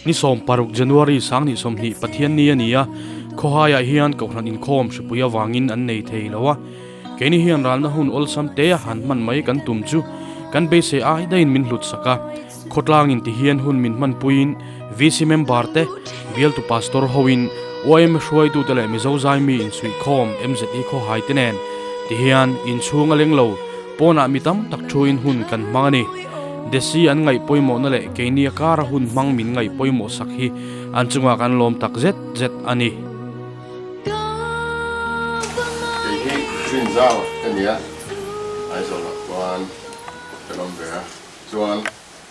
ni som paruk January sang ni som ni pathian ni ania khohaya hian ko hran in khom shpuya wangin an nei thei lawa keni hian ralna hun olsam te han man mai kan tum chu kan be se ai dain min hlut saka khotlang in ti hian hun min man puin vc member te bial tu pastor hoin oim shoi tu tele mi zo zai mi in sui khom mze kho hai tenen ti hian in chunga lenglo pona mitam tak thuin hun kan mangani desi an ngai poimo na le kenia kar hun mang min ngai poimo sakhi an chunga kan lom tak zet zet ani cái chuyên giao cái này ai rồi là quan cái lòng về chuan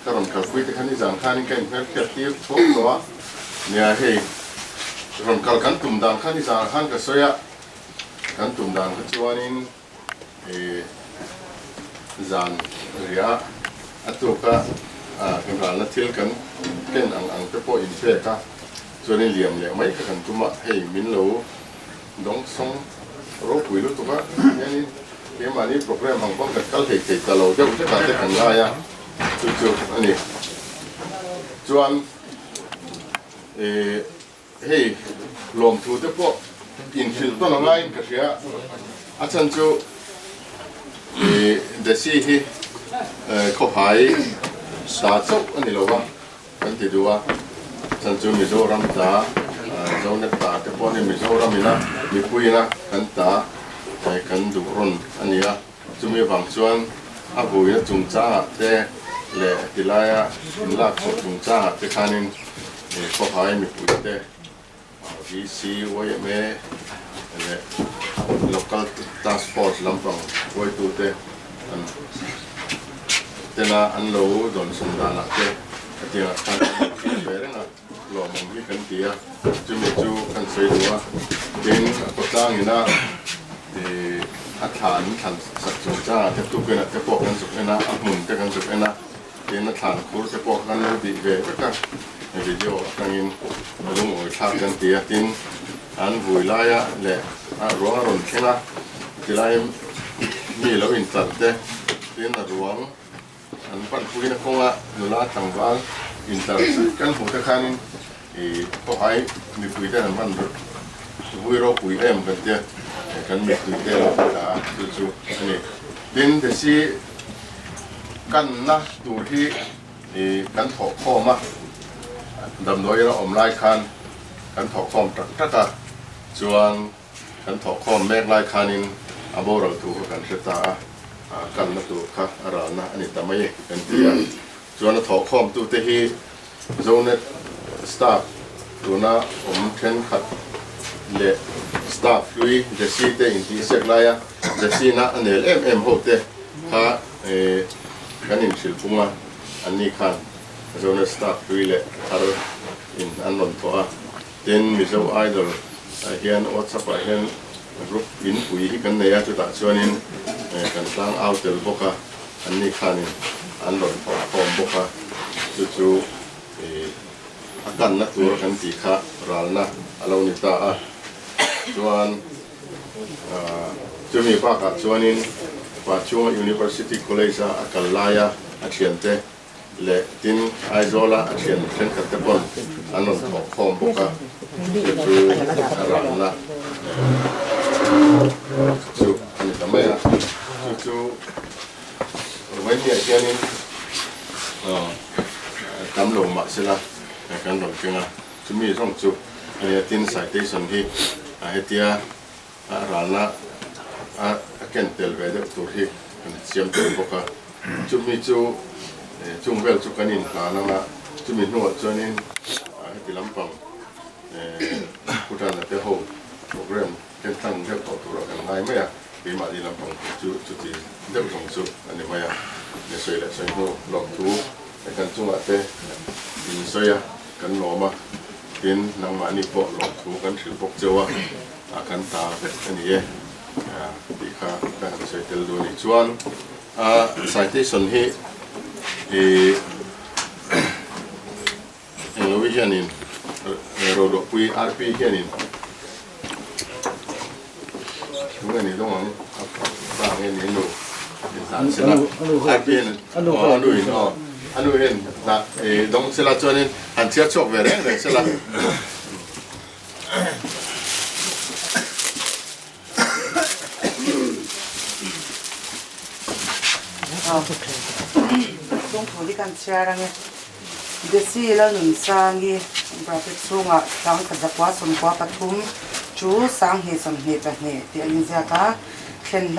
cái lòng cà phê thì khán giả khán cái này cái tiếp thuốc đó nhà hay lòng cà cán tụm đàn khán giả khán cái xoay cán tụm đàn cái chuan in dàn ria atuka cái nào nó thiếu cái ang cái po in phê cả cho nên liềm liềm mấy cái thằng tụm hay min lâu đóng xong rồi quỳ lúc tụi nên cái mà đi program hàng con cái cái thể tàu lâu chứ chắc là cái thằng lai à chú anh này chuan hey lom thu thế po infill to nó ngay cái gì á anh chân chú để xí hi có phải sa chốc anh này lâu không anh thì đùa chân chú mình zo ram ta zo net ta cái po này mình zo ram mình na mi quy na kan ta kan du ron ania chumi wang chuan a vui na chung cha te le tilaya in la ko chung cha te khanin ko hai mi pu te vc me le local task force lampang woi tu te an tena an lo don sum dana te atia kan bere na lo mong hi kan tia chumi chu kan sei duwa tin ko tang ina a than sak chung cha te tu ke na te pok kan suk ena a mun te kan suk ena tin a than kur te pok kan lo di ve ka video kan in lung oi thak kan tia tin an vui la ya le a ron khenga tilai mi lo in tat te tin a ruang an pan pui na konga nula tangwal in tar kan hu te khanin ko hai mi pui te an man vui ro pui em kan tia kan mi pui te lo ta chu ani tin de si kan na tu hi kan tho kho ma dam noi ra om lai khan kan tho khom tak ta chuan kan tho khom mek lai khanin abo ro tu kan seta kan na tu kha ara na ani tamai kan tia chuan tho khom tu te hi zone staff tu na om then khat le staff lui de si te in ti sek la ya de si na anel ho te kha kan in sil punga ani khan zone staff lui le har in anon to a ten mi zo idol hian whatsapp a hian group in pui hi kan neya chu ta chuanin kan tlang out tel boka anni khanin an lon form boka chu akan na tur kan ti kha ralna alo ni ta a chuan chumi pa ka chuanin pa chuan university college a akalaya a thiante le tin aizola a thian thlen khat te pon an lon form boka chu ralna chu ani tamai a chu when dia hianin tam lo ma sila kan lo kenga chumi rong chu ani tin citation hi a hetia a ralna a ken tel ve de tur hi kan siam tel boka chumi chu chung vel chu kanin hlana na chumi no chuanin a heti lampang putan te ho program ten tang de to tur kan ngai me ya bi ma di lampang chu ti de rong chu ani ma ya ne soi le soi no lok tu kan chunga te in soya kan loma tin nang ma ni po lok tu kan thil pok chewa a kan ta ani e bi kha kan soi tel do ni chuan citation hi lo hianin ro do pui rp hianin ngani lo ang ba nge ni lo san sila rp anu no anu hen na dong sela chuanin han chia chok ve reng reng sela tung thủ đi căn chia ra nghe để xí là nụn sang đi bà biết xuống à sáng cả giặc quá sum quá bắt thum chú sang hè sum hè bạc hè thì anh ra cả khen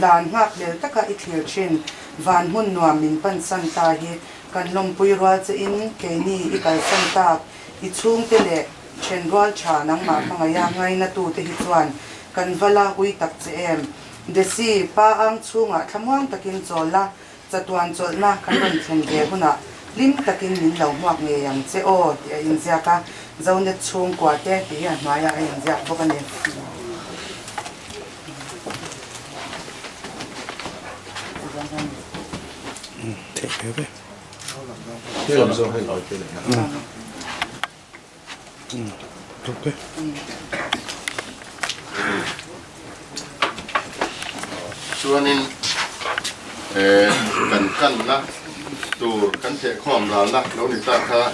đàn ngạc đều tất cả ít hiểu chuyện van hun noa min pan san ta hi kan lom pui ro che in ke ni i kai san ta i chung te le chen rol cha nang ma panga ya ngai na tu te hi chuan kan vala hui tak che em de si pa ang chunga thamwang takin chola chatuan cholna kan ron thlen ge huna lim takin min lo muak nge yang che o ti in zia ka zaunet chung kwa te ti ya ma ya in zia bok ani thế thế cái làm sao hay nói cái này ok chuanin kan na tur kan the khom la na lo ni ta kha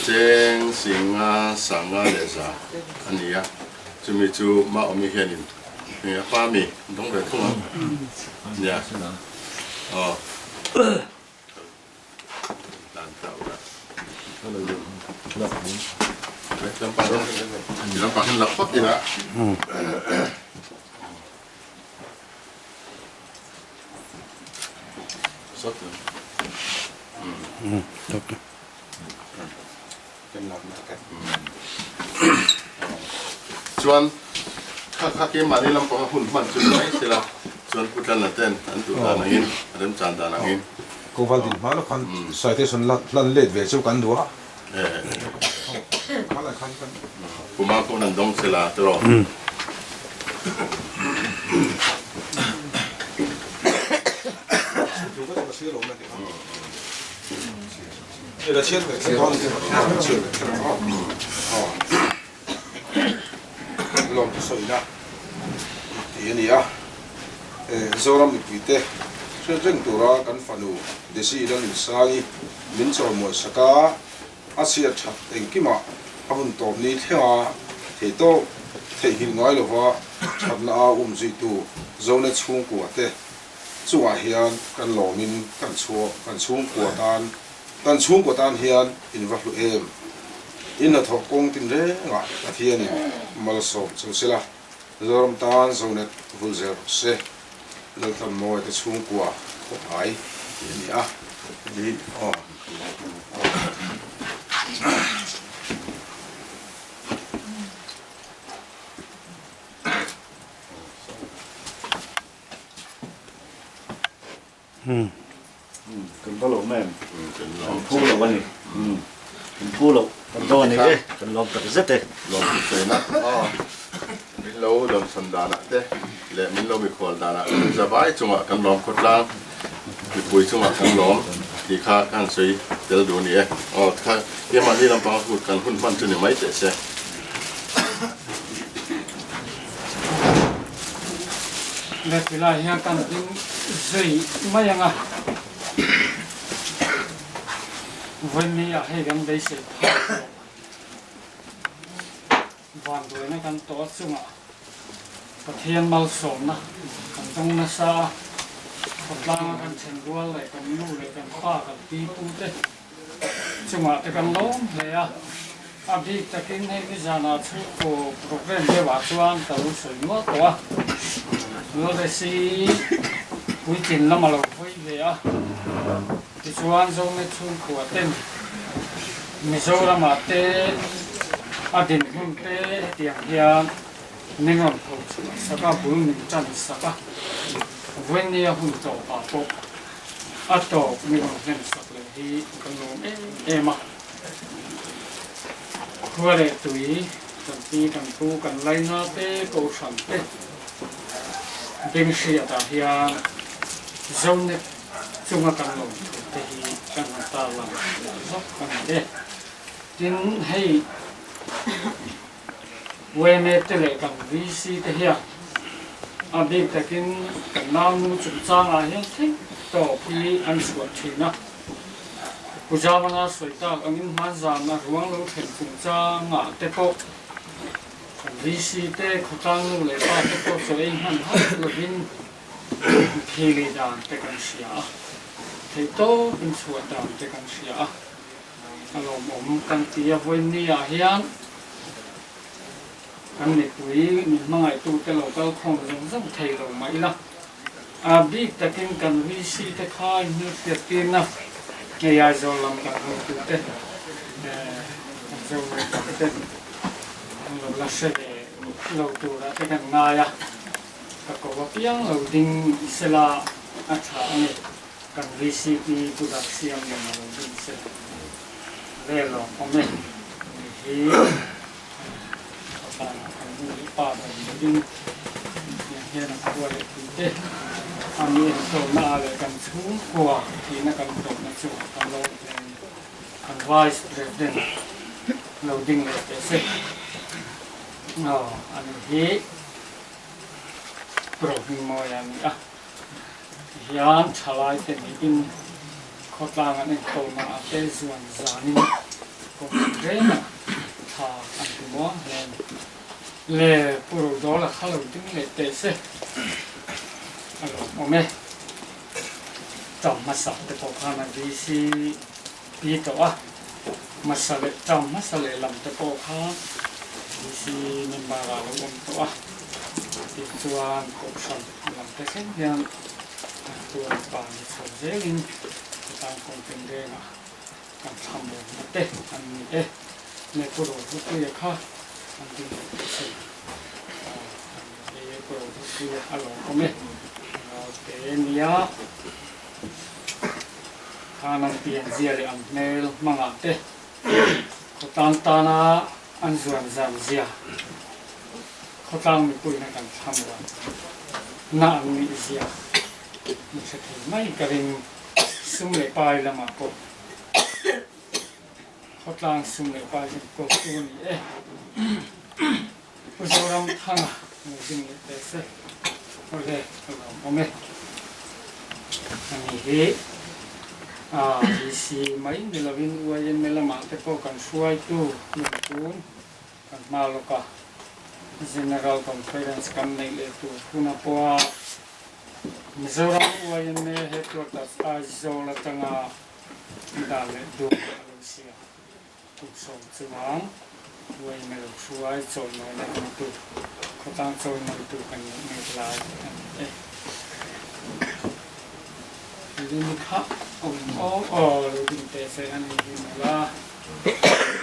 cheng singa sanga le za ania chumi chu ma omi hianin ni pa mi dong re thunga ya dan tau la lampak hin lapot ina sốt ok chuan kha ke mani lam pang hun man chu mai sila chuan putan la ten an tu ta nangin adem chan ta nangin cô vào tỉnh hóa là con xoay thế xuân lần lết về châu cắn đũa hóa là con kuma ko nan dong sila tro đây là chiên về cái con chiên về cái con lòng sôi na thì này à do làm được thế cho dân tụ ra căn phản ứng để xí ra mình sai mình cho mọi saka Asia chặt tình kim mà anh tôm ní theo thì tôi thì hiện nói làว่าchặt là duy tu do nên chung của thế chú à hiền căn lò mình căn chung của tan hiền in vật lụi em in là thọ công tin rễ ngại là thiên này mà là sầu sầu xí là do làm tan do nên vui giờ sẽ lần thầm mồi cái chung của hải thì à đi cần có lỗ mềm cần phu lỗ bên này cần phu lỗ cần to này đấy cần lỗ thật rất đấy lom se na min lo lom san da na te le min lo mi khol da na za bai chunga kan lom khot lang mi pui chunga kan lom ti kha kan sei tel du ni kha ke ma ni lam pa hu kan hun man chu ni mai te se le pila hian kan ding sei mai anga when ni a he gam dei se van do na kan to chunga pathian mal som na kan tong na sa patlang kan chen rual le kan lu le kan pa kan ti pu te chunga te kan lo le a abdi takin he ni jana chu ko program de wa chuan ta lu soi mo to a lo de si pui tin la malo voi le a ti chuan zo me chu ko ten mi zo ra ma te adin hun te tiang hian ningon ko saka bul min chan saka when ni a hun to pa po ato mi gon nen sak le hi kan lo ema khuare tui kan ti kan tu kan laina te ko san te ding sia ta hian zone chunga kan lo te hi kan ta la zok kan de tin hei wene te le kan vc te hian a big takin kan nam nu chung chang a hian thing to pi an suat thina pujamana soita angin manzam na ruang lo thlen tung cha nga te po visi te khotang nu le pa te po so ein han ha lovin phili dan te kan sia thei to in suat dan te kan sia alo mom kan tia voin ni a hian kan ne pui ni mangai tu te local khong zong zong thei lo mai la a big takin kan visi te khai ni te tin na nghe ai zo lam kan ho tu te zo te lo la se lo tu ra te kan nga ya ka ko wa piang lo ding sela a tha ani kan visi pi tu da siam ne lo ding se le lo ome hi pa ba ding ya na ko le te ami to na le kan chung kwa ti na kan to na chu kan lo kan vice president loading le te se no ani hi pro hi mo ya ni a yan chalai te ni in khotlang an to na te zuan zanin ko re na tha an tu mo le pro do la khalo ding le te se ome chom masal te po khana visi pi to a masale chom masale lam te po kha visi membara lo om to a ti chuan ko sam lam te sen hian tuan pa ni so zelin tang kong pen de na kan tham bo na te an ni e ne ko ro tu ya kha an di se e ko ro tu ya alo ome nia kanan pian zia le am nel manga te khotan tana an zuan zam zia khotang mi pui na kan thamwa na an mi zia mi se thei mai karing sum le pai lama ko khotang sum le pai ko tu ni e uzoram thanga mi ding le te se ole ome ani he si mai ni lovin uayen melama te ko kan suai tu nun kan maloka general conference kan nei le tu kuna poa mizoram uayen me headquarters azola tanga dale du alusia tu so chuang uayen me suai chol no na tu khotang chol no tu kan nei lai ini kah oh ini tese ani ini lah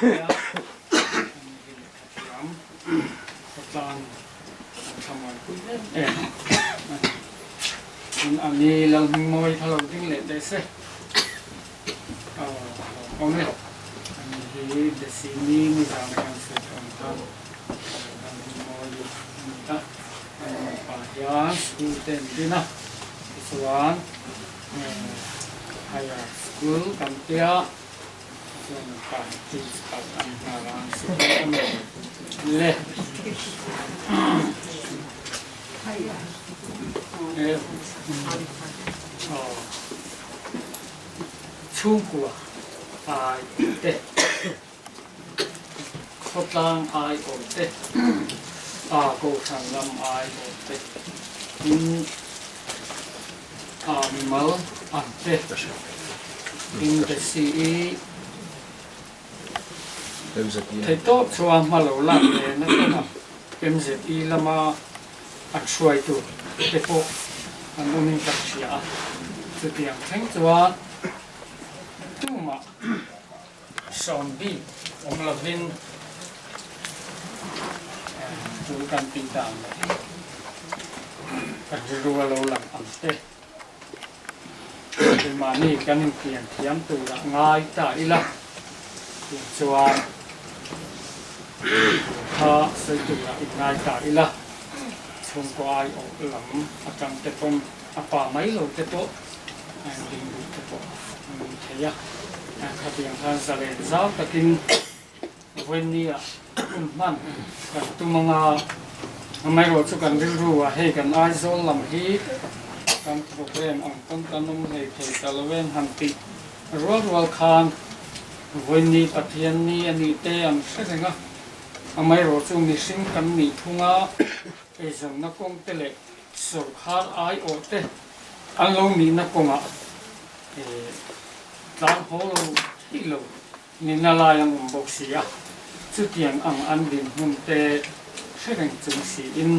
ya ini kiam khotang thamai pui ani lang moi thalo ding le tese ome ani hi de sini ni jam kan se kan moi ta pa ya student dina suan higher school kan tia suan pa tis pat an halang suan le chung kwa ai te khotang ai o te ko sang lam ai o te animal ante in the sea thế tốt cho mà lâu lắm này nó có em sẽ đi làm mà ăn xuôi tu thế bộ anh ông mình tập xia từ tiếng thanh cho tu mà son bi ông là viên tu kan tin tang kan rua lâu lắm ante thì màนี่กันเปลี่ยนเทียมตัวง่ายตายละจวนถ้าใส่ตัวอีกง่ายตายละชงกวายออกหลังอาจารย์จะต้องป่าไม้เราจะโตดินดูจะโตเทียขัดยังทางสะเลเจ้าตะกินวันนี้มันตุ้มงาไม่รู้จุกันรู้ว่าให้กันไอโซลลำฮี kan program ang kan kanum hei thei talwen hanti rual khan voini pathian ni ani te am sesenga amai ro chu mi sim kan ni thunga e jong na kong tele sor khar ai o te an lo mi na konga e tlang holo hilo ni na la yang boxia chu tiang ang an din hum te sereng chung si in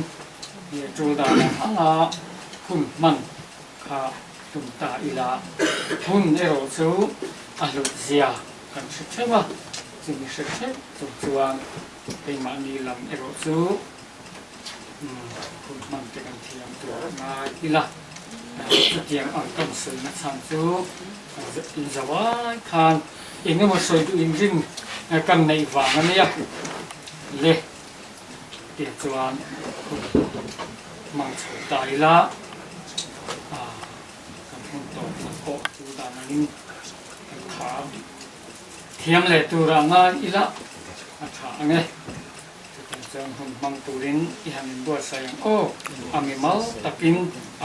ye chu da anga hun man kha tum ta ila hun ero chu alu zia kan se chewa chu mi se che chu chuan te ma ni lam ero chu hun man te kan thiam tu na ila chu tiang ang kan se na chan chu in zawai khan inga mo soi tu in ring kan nei wang ania le ti chuan mang chho tai la kan hun to ko chu da na ning kha thiam le tu ra nga ila a tha ange kan chang hun mang turin i han bo sayang o ami mal takin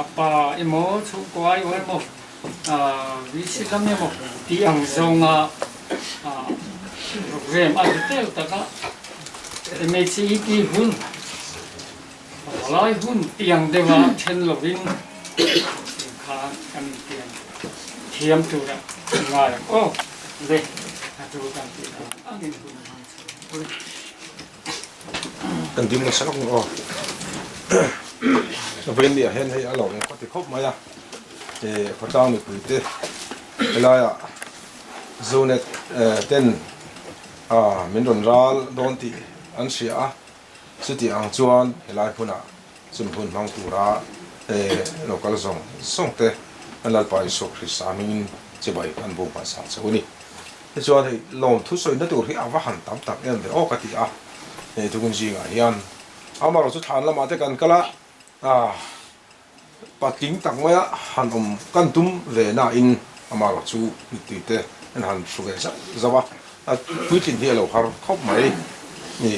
apa emo chu kwai o emo vi silam emo ti ang zonga program aditel taka MHI ki hun lai hun tiang dewa chen lovin kha kan tiang thiam tu ra ngai o le atu kan ti angin hun kan dim na sak o ven dia hen hei alo ko ti khop maya e patang ni puite elaya zonet ten min don ral don ti an sia chuti ang chuan helai phuna chun hun mang tura local zong songte anal pai so khrisamin chebai kan bo pa sa chuni chuan hei lom thu soi na tur hi awa han tam tak em de o ka ti a tukun jinga hian amaro chu than lama te kan kala pating tak maya han kan tum ve na in amaro chu mi ti te an han su ve sa zawa putin hi lo har khop mai ni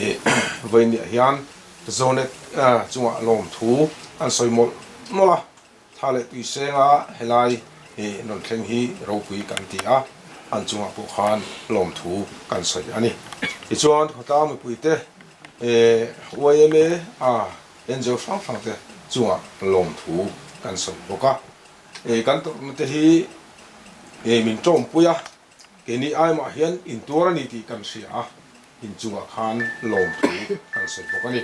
vein dia hian zone chunga lom thu an soi mol mola thale tu senga helai non thleng hi ro pui kan ti a an chunga pu khan lom thu kan soi ani i chuan khota mi pui te OIMA NGO sang te chunga lom thu kan soi boka kan to te hi min tom puya ke ni ai ma hian in tura ni ti kan sia in chunga khan lom thu kan soi boka ni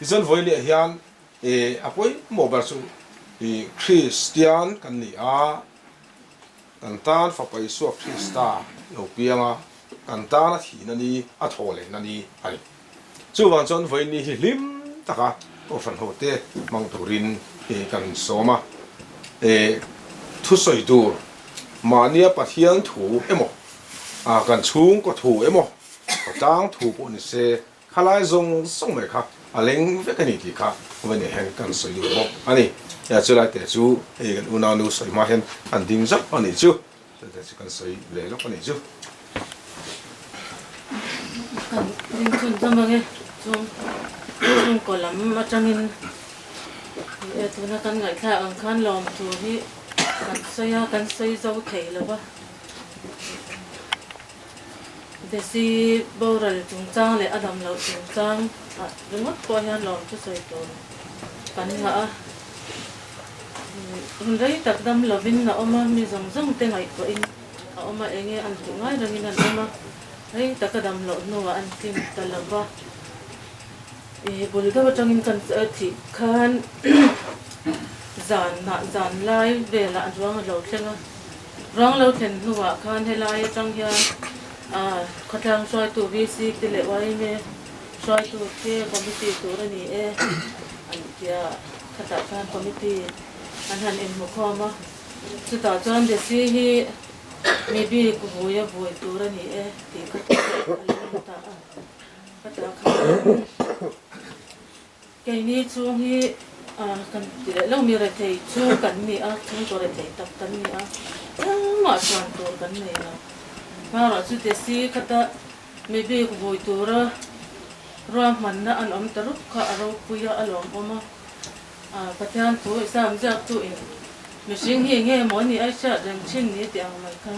izan voile hian apoi mobile chu Christian kan ni a kan tan fa pai su Krista lo pianga kan tan a thi na ni a thole na ni ani chu wan chon voi ni hi lim taka o fan hote mang turin kan soma thu soi dur mania pathian thu emo kan chung ko thu emo tang thu po ni se khalai zong song me kha aleng vekani ti kha wani hen kan soi dur mo ani ya chula te chu kan una nu soi ma hen an ding zak ani chu te kan soi le lo ani chu Ding chun tamange chung kolam matangin tu na kan ngai tha ang khan lom tu hi kan sei zo thei lo ba desi boral chung chang le adam lo chung chang remote ko hian lom chu sei to kan ha hundai tak dam lovin na oma mi zong zong te ngai ko in oma enge an tu ngai rangin an oma hei takadam lo no an kim talaba bolida batangin kan thi khan zan lai vela ruang lo thenga rang lo then huwa khan helai tang hian khatang soi tu vc te le wai me soi tu te committee tu rani an tia khata khan committee an han in mo khoma chu ta chan de si hi maybe ko boya boy tu rani ti kata cái này chung hi kan tile lo mi re thei chu kan ni chung to re thei tak kan ni ma chan to kan nei na ma ra chu te si kata maybe ko boy tu ra man na an om taruk kha aro puya alom oma pathan tu sam jak tu in mình sinh hi nghe món này ai sợ rằng chín này thì ăn mày khăn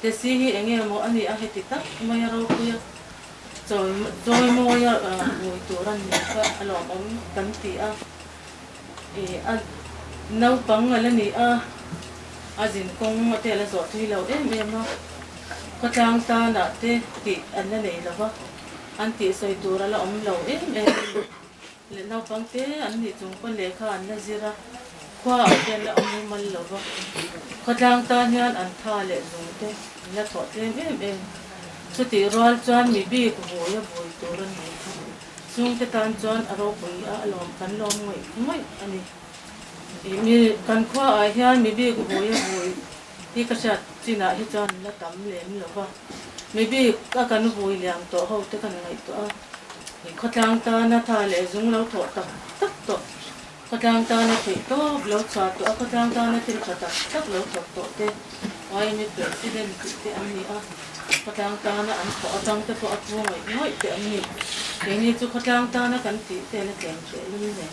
để xí hi nghe món này ai hết tắc mày rồi kia rồi mồi buổi tối ăn này cái lò món cắn tỉ nấu băng là này dính công mà thế là giọt thì lâu em nó có trang ta nè thế tỉ anh này là vợ anh tỉ xoay tối là ông lâu em lên nấu băng thế anh thì chúng con lẽ khá anh là gì ra qua ở trên là ông mà lâu vợ có trang ta nha anh tha lệ dùng thế là thoát em số tỉ rồi chọn mi bi của bố buổi tối rồi này xuống cái tan chọn ở đâu bụi lom cắn lom ngay anh mi cắn qua ai hiền mi bi của bố buổi đi cái sát chỉ là hết chọn là tắm lên là vợ mi bi các cắn bụi liang tổ hậu tới cắn ngay tổ có trang ta na tha lệ dùng lâu thoát tắc tổ có trang ta na thấy tổ lâu thoát tổ có trang ta na thấy thoát tắc lâu thoát tổ thế ai mi president thế anh đi có trang ta na anh có trang ta có áp ngay thế anh đi cái này chú có trang ta na cắn tí thế là kèm thế luôn này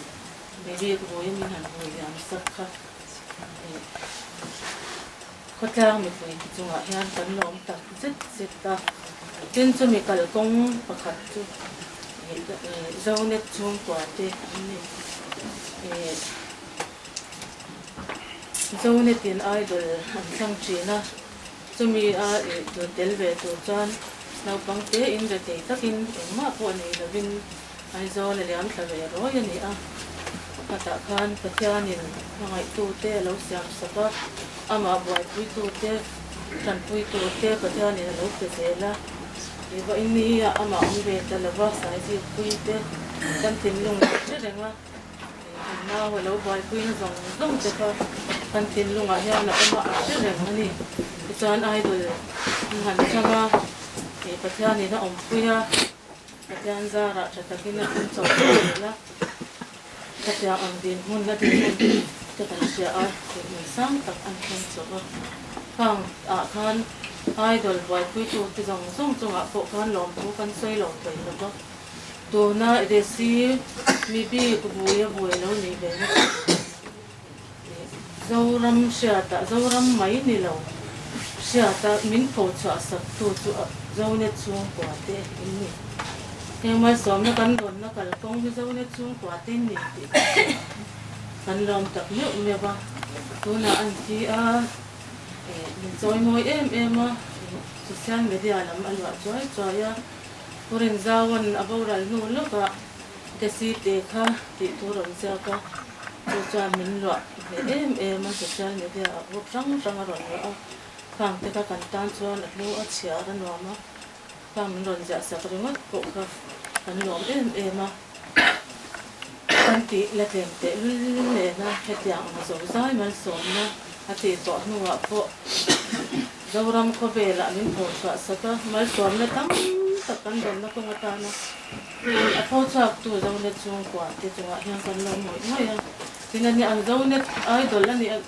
bây giờ cái bố mình hẳn bố làm sắc khác có trang mình phải chú ngại hiền cắn lom ta rất ta trên cho mình cả công bạc hạt chú dâu nét chuông quả thế anh này dâu nét tiền ai rồi anh sang chuyện na cho mình từ tel về từ chân nấu băng té in rồi thì tất in mà bọn này là bên ai do là làm sao về rồi này kata kan patianin ngai tu te lo siam saka ama boy pui tu te tan pui tu te patianin lo te sela eva ini ama umbe talawa sai ji pui te kan tin lung che renga na wa lo boy pui na zong te ka kan tin lung a ya na ama che renga ni chan idol han changa e patianin na pui ya patian za ra chatakin na tin so la các nhà ăn đến hôn là đến hôn cho thành xe ai để mình sáng tập ăn hôn cho khang khan idol vài quý tu thì dòng sông trong bộ khan lom thu khan xoay lom vậy là đó tu na để xí mi bi của buổi lâu này về dâu ram xe ta dâu ram mấy này lâu xe ta mình phô cho sập tu cho dâu net xuống quả thế ini nhưng mà xóm nó cắn đồn nó cả công cái dâu nó xuống quả tên nhỉ cắn lom tập nhựa mẹ ba tôi là anh chị mình chơi môi em social media làm ăn vặt chơi tôi lên giao ăn ở đâu rồiนู่นlúc à cái gì để khá thì tôi làm sao cả tôi cho mình loạn em social media group răng rồi nữa càng tới các cảnh tan cho là lưu ở chia ra nữa mà càng rồi giả sử cái mất bộ cái anh lom em anh tí là tiền tệ lên na hết dạng mà sống dai mà sống na anh tí tọt nuo po dâu ram có về lại mình phô trà saka mà sống là tăng tất cả đồng nó không có ta na anh phô trà tu dâu net chung quả thì chung anh đang cần lom mỗi ngày thì nên anh dâu net ai đồ là này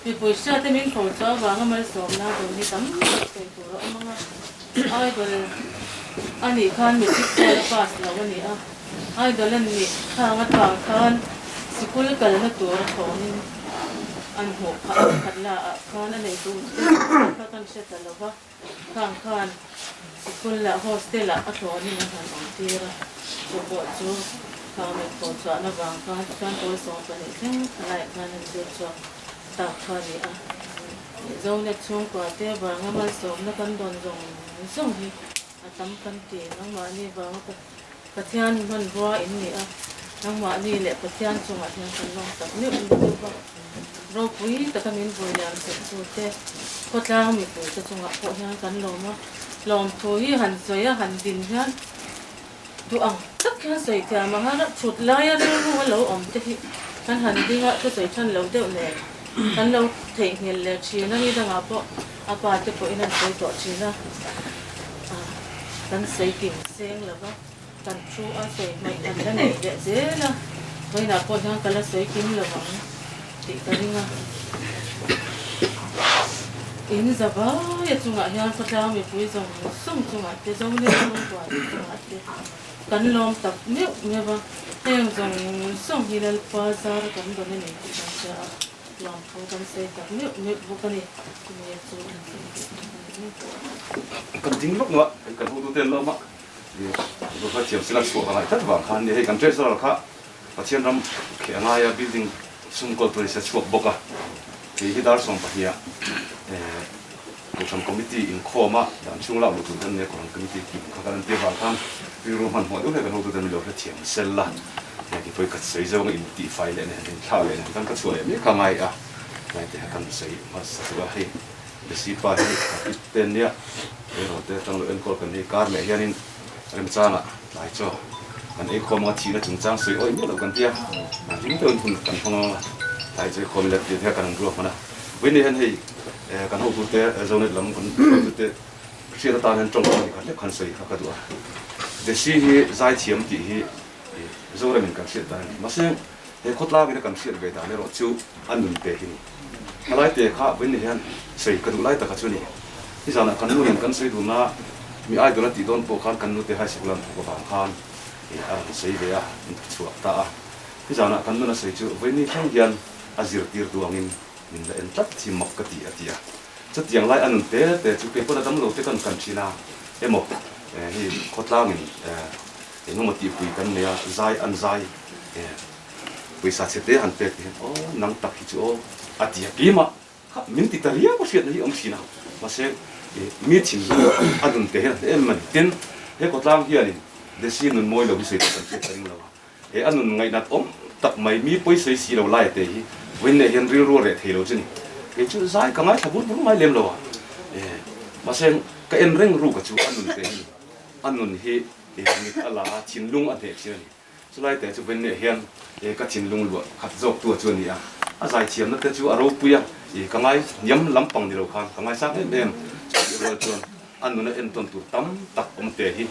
vì buổi sáng thì mình phô trà vàng mà sống na đồ này tắm cái đồ đó mà ai đồ anh ấy khan mình thích chơi pass là cái này ai đó là này khang khan school cái làตัวของanhหกขัดละkhan anh ấy tu các con sẽ tự lo khan school là hostel là ở chỗ này mình làm tiền ra cho bộ chú khan mình phổ cho nó vàng khan tôi sống cái này thêm lại khan anh sẽ cho tập khan này dâu net chung quả té vàng mà sống nó cần đòn dùng sống gì tấm căn tiền nó mà như vàng cái thiên mình qua in này nó mà như lệ cái thiên chung ở thiên thần long tập nếu mình được vào rồi quý tất cả mình vừa làm sẽ rồi thế có trang mình vừa cho chung ở phố thiên thần long mà lòng thôi hành giấy hành đình thiên tụ ẩm tất cả giấy thì mà hắn chụt lại rồi không có lâu ẩm thế hắn hành đi ngã cái giấy chân lâu đều lệ hắn lâu thể hiện lệ chi nó như đang áp cái phố in giấy tọt chi ra tan say kim sen là vâng tan chu ở say mày tan cái này dễ dễ là bây giờ con đang cái là say kim là vâng thì cái này in ra ba ya chung ngại hiền phát ra mình vui dòng sung chung ngại thế dòng lên chung quả chung ngại thế cắn lom tập nếu nghe vâng em dòng sung thì là phá ra cắn đồ này thì làm sao ลองเขากันเสร็จกับนึกบุกันนี่มีสูตร กันจริงลูกเนาะกันหูตัวเต้นเรามาดูเขาเทียมสิลักสวอะไรทัดวางคันนี่ให้กันเจสเราค่ะประเทศเราเขียนอะไรบิลดิ้งสุ่มกอลตัวนี้สวบกอะที่ดาร์ส่งไปเฮียผู้ทำคอมมิตี้อินโคมาดันช่วงเราดูตัวนี้ของคอมมิตี้เขาการันตีวางคันวิรูมันหัวดูให้กันหูตัวเต้นเราเทียมเซลล์ที่ไปกัดใส่เจ้าอินตีไฟเลยเนี่ยข้าวเลยเนี่ยกันก็ช่วยนี่ข้างไงอ่ะไม่แต่กันใส่มาสักให้เดี๋ยวสีฟ้าให้เป็นเนี่ยเราแต่ตั้งเอ็นกอลกันที่การเมียนี่เริ่มจ้าละหลายจ่อมันไอ้ความว่าทีน่ะจึงจ้างสวยโอ้ยเนี่ยเรากันเตี้ยจริงเป็นคนกันพงหลายใจความเล็กเดียวแค่กันรัวมันนะวันนี้เห็นให้กันหูตัวเจ้าเนี่ยลำคนตัวเชื่อตาเห็นตรงกันกันเล็กขันสวยเขาก็ตัวเดี๋ยวสีที่ใจเทียมที่โจรมันกันเสียดายมาเสียเฮ้คดลาวินกันเสียดายเนี่ยเราจูอันนุ่นเตะหินมาไล่เตะข้าวันนี้เห็นใส่กระดูกไล่ตะกัดชุนี่ที่สานกันนู่นกันใส่ดูน่ามีไอ้ตัวนั้นตีโดนโปคันกันนู่นเตะให้สิบลันถูกบางคันใส่เบียชัวตาที่สานกันนู่นใส่จูวันนี้ทั้งยันอาจิรตีร์ตัวงินมินละเอ็นตัดที่มักกะตีอาทิยาจุดอย่างไรอันนุ่นเตะแต่จุดเก็บพวกนั้นเราเตะกันกันชีนาเอ็มกที่คดลาวินน้องมาตีคุยกันเนี่ยใจอันใจวิสาสิเตหันเตะโอ้นังตักฮิจูอาทิตย์กี่มามินติตาเรียก็เสียนี่อมสินะมาเสมีถิ่นอันนั้นเตะมันเต้นเฮ้ก็ตั้งเฮียนี่เดซินุนมวยเราวิเศษกันเตะกันเราอันนั้นไงนัดอมตักไม่มีปุ้ยใส่สีเราไล่เตะเว้นเนี่ยเห็นเรื่องรัวเรทเราจริงจู่ใจก็ไม่ทับบุญไม่เลี้ยงเรามาเสก็เอ็นเร่งรู้กับจู่อันนั้นเตะอันนั้นเฮมีอะไรชินลุงอันเดียร์นี่สุดท้ายแต่จะเป็นเนี่ยเฮียนก็ชินลุงล้วนขัดจบตัวจวนนี่อ่ะอาศัยเชียนนั่นแต่จู่อารมณ์ปุยอ่ะกังไงย้ำลำปังนี่เราคันกังไงสักนิดเดียวเราจวนอันนั้นเอ็นต้นตัวตั้มตักอมเตะฮี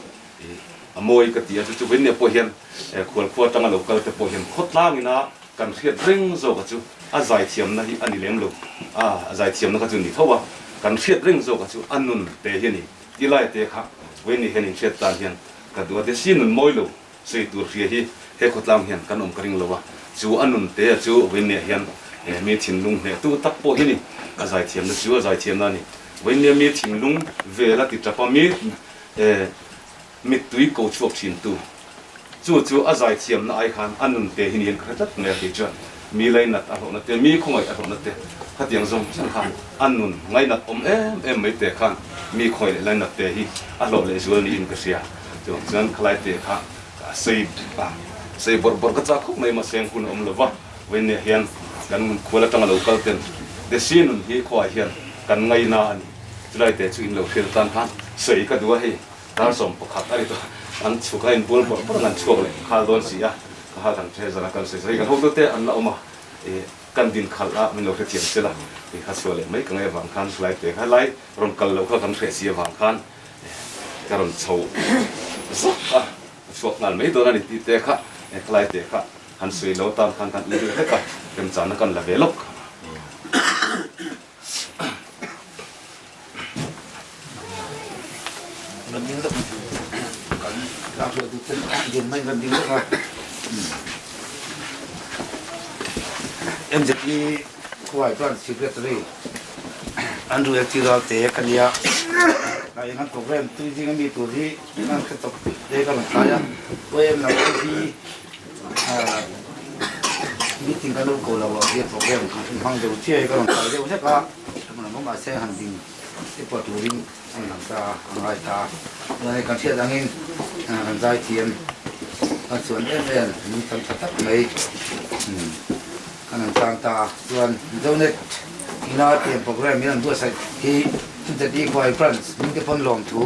มวยกติอ่ะจู่เป็นเนี่ยพอเฮียนขวดตั้งเราก็แต่พอเฮียนขดล่างนี่นะกันเชียนเร่งโจกับจู่อาศัยเชียนนั่นอันนี้เลี้ยงลูกอาศัยเชียนนั่นก็จู่นี่เท่าว่ากันเชียนเร่งโจกับจู่อันนั้นเตะฮีนี่ที่ไล่เตะข้าเว้นนี่เห็นเชียนตาเฮียนก็ดูว่าเดซินุนมวยลูใส่ตัวเรียฮีเฮกตามเฮียนกันกระดิ่งลูว่าจู่อันนุนเตะจู่เว้นเนี่ยเฮียนมีถิ่นลุงเนี่ยตู้ตักโปฮีนี่อาศัยเทียมนั่นจู่อาศัยเทียมนั่นนี่เว้นเนี่ยมีถิ่นลุงเวลาติดจับมีตุยกูชวกถิ่นตู้จู่อาศัยเทียมนั่นไอ้ขันอันนุนเตะฮีนี่เห็นกระตัดเนี่ยที่จวนมีไรนัดอารมณ์นัดเตะมีคงไงอารมณ์นัดเตะขัดยังทรงจังขันอันนุนไงนัดไม่เตะขันมีคอยไรนัดเตะฮีอารมณ์เลยส่วนนี้อินกระเสียจงจังคลายเตะข้าใส่บทกระจายคุกในมาเสียงคุณเลวะเว้นเนี่ยเฮียนกันควรตั้งเราเกิดเป็นเดซินุนฮีควายเฮียนกันไงนานี่จะได้แต่ช่วยเราเชื่อตันพันใส่ก็ดูให้ตาสมปกขัดอะไรตัวอันชุกให้บุญบุญนั้นชุกเลยข้าโดนเสียข้าทางเทศนากันใส่กันพวกตัวเตะอันละออกมากันดินขัดละมันเราเทียมเสียละข้าช่วยเลยไม่กังไงบางคันสไลด์เตะข้าไล่รวมกันเราข้ากันเสียบางคันการรำโชว์ชวกนั่นไม่ตัวนั้นตีเตะข้าคลายเตะข้าหันสวยเราตามกันอีกเล็กเป็นจานกันละเวลกมันยิ่งต้องกันเราเชื่อทุกท่านยินไม่กันยิ่งต้องMZE ควายplan secretary อันดูเอทีเราเตะกันยาในงานโปรแกรมที่จริงมีตัวที่งานกระตุกเด็กกำลังตายเว้ยเราที่มีทิ้งกันลูกเราเรียนโปรแกรมฟังเดี๋ยวเชื่อก็ลองไปเดี๋ยวใช่ก็มันก็มาเสียหันดิงที่ปวดหัวดิ้งอันหลังตาอันไรตาในการเชื่อดังนี้อันใจเทียมอันส่วนมีทำทักไหมอันนั้นต่างตาส่วนเจ้าเน็ตที่น่าเตรียมโปรแกรมมีนั่นด้วยใส่ที่จะดีกว่าฟรันส์มีแต่พ้นลงถู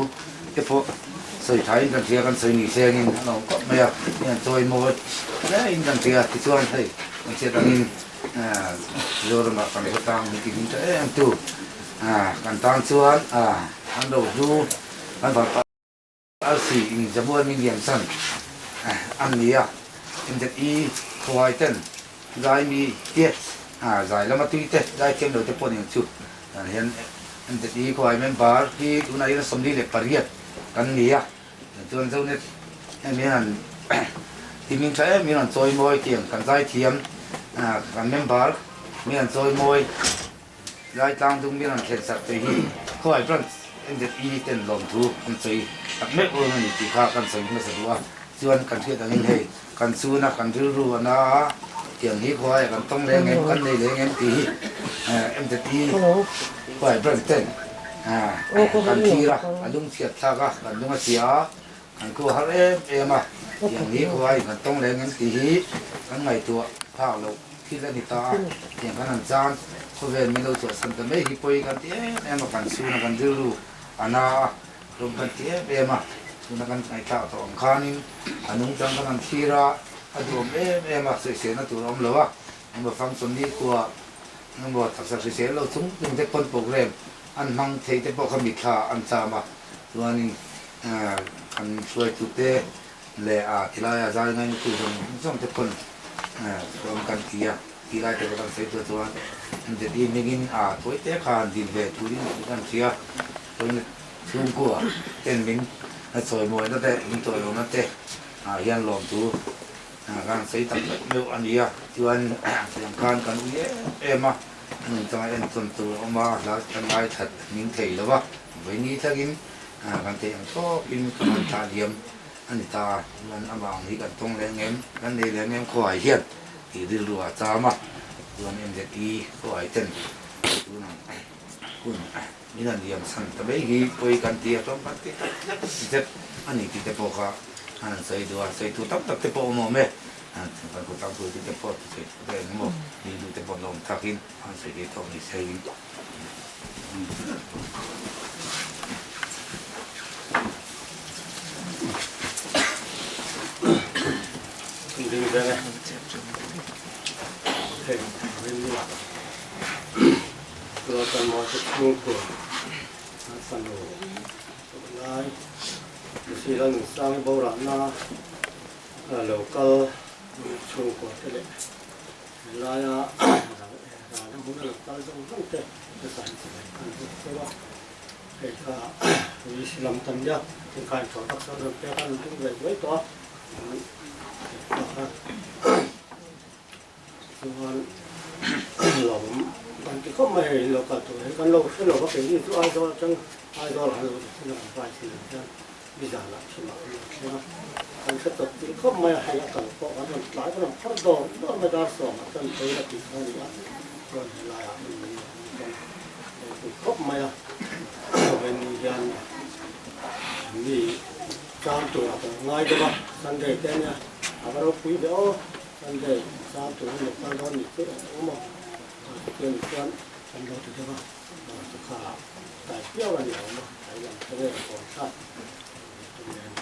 แต่พอใส่ไทยกันเสียกันใส่หนีเสียงินเราก็ไม่อยากเนี่ยตัวอินโมดแล้วอินกันเสียที่ส่วนให้มันเสียตังอินโยนมากันก็ตั้งมีกินจะตู้กันตั้งส่วนอันโดดูอันแบบอันสี่อินจะบ้วนมีเดียมสั้นอันนี้มันจะอีควายเต้นได้มีเตี้ยได้แล้วมาตีเต้ได้เต็มเลยจะพ้นอย่างชุดเห็นอันจะดีควายเมมบาร์ที่ทุนายนั้นสมดีเลยปริยัติกันนี้จนเจ้าเนี่ยมีนั่นที่มีใช้มีนั่นซอยมวยเกี่ยงกันใจเทียมกันเมมบาร์ มีอันซอยมวยรายต่างตรงมีอันเข็นสักตัวฮีคอยพลันเอ็นเดอีเต็นลมทูอันซอยตักเมื่อวันนี้ที่ข้ากันซอยไม่สะดวกส่วนกันเชื่อต่างเฮ้กันสู้นะกันรู้นะอย่างนี้คอยกันต้องแรงเงินกันในแรงเงินตีเอ็มเดอีคอยพลันเต้นกันทีละอันลุงเสียท่ากันลุงเสียกันกูฮาร์เอ็มอย่างนี้คอยกันต้องแรงเงินตีกันไงตัวข้าวเราที่ละนิตาอย่างกันจานเขาเรียนไม่รู้ตัวสันแต่ไม่ฮิปโปยกันที่เอ็มกันสู้นะกันรู้อันน่ะรวมกันที่เอ็มสู้นะกันไอ้ข้าวตัวองคานิอันนุ่งจังกันทีละอันรวมเอ็มเสียนะตัวอมเลยวะเอ็มฟังสนดีกว่าเอ็มบอกทักษะเสียเราทุ่งยังจะคนโปรแกรมอันมังเทจะบอกคำมิค่าอันจามาตัวนี้อันช่วยตุเตะเลยที่เราจะยังไงตัวต้องจะคนรวมกันที่ไรแต่ก็ต้องใช้ตัวมันจะดีไม่กินตัวเตะขาดินเบทุลินกันเสียตัวนี้ชุ่มกัวเต้นมินสวยมวยนั่นแต่มินตัวลงนั่นแต่ยันลมตัวการใช้ตัดเมื่ออันนี้ที่วันอย่างการกันเอ็มจังเอ็นส่วนตัวออกมาแล้วจังไรถัดมินเทยแล้ววะวันนี้ถ้ากินกันเตะก็กินกันทาเดียมอันนี้ตามันอันบางที่กันตรงแรงเงี้ยกันในแรงเงี้ยคอยเฮียนที่ดื้อรัวจ้ามาตัวนี้จะตีคอยเต้นตัวนั้นคุณนี่นั่นเดียมสั่นแต่ไม่กี่ไปกันเตียต้องปฏิทัศน์อันนี้ที่จะพอค่ะอันนั้นใส่ตัวตับจะพอมองไหมกันกูตั้งตัวที่จะพอใส่ได้หมดนี่ดูจะพอลงทักอินอันใส่ที่ต้องมีใส่ดีเลยนะเห็นเรื่องนี้ตัวกันมอจะชูตัวสนุกไล่สิ่งเราสร้างโบราณนะเราก็ชูกว่าเลยไล่เราบุญเราตั้งใจตั้งใจจะสร้างสิ่งนั้นใช่ป่ะเอกาวิสลามตั้งใจถึงการสอนทักษะเรื่องการถึงเลยไว้ตัวส่วนเราบางทีก็ไม่เราก็ตัวกันเราคือเราก็เป็นที่ตัวไอ้ตัวจังไอ้ตัวเราเราไปสิ่งนั้นวิจารณ์ใช่ไหมการเสด็จที่ก็ไม่ให้กันเพราะว่ามันหลายคนพัดดองต้องไม่ได้สอนจนไปละที่เขาเนี่ยก็หลายก็ไม่เป็นยันมีการตัวง่ายจังวะสันเดย์เนี่ยอาเราคุยเดี๋ยวสันเดย์การตัวนี้การนอนนี่ก็โอ้โหเกี่ยวกับสันเดย์ตัวนี้จะขาดแต่เที่ยวกันอย่างนั้นแต่ยังไม่ได้ก่อนชาติ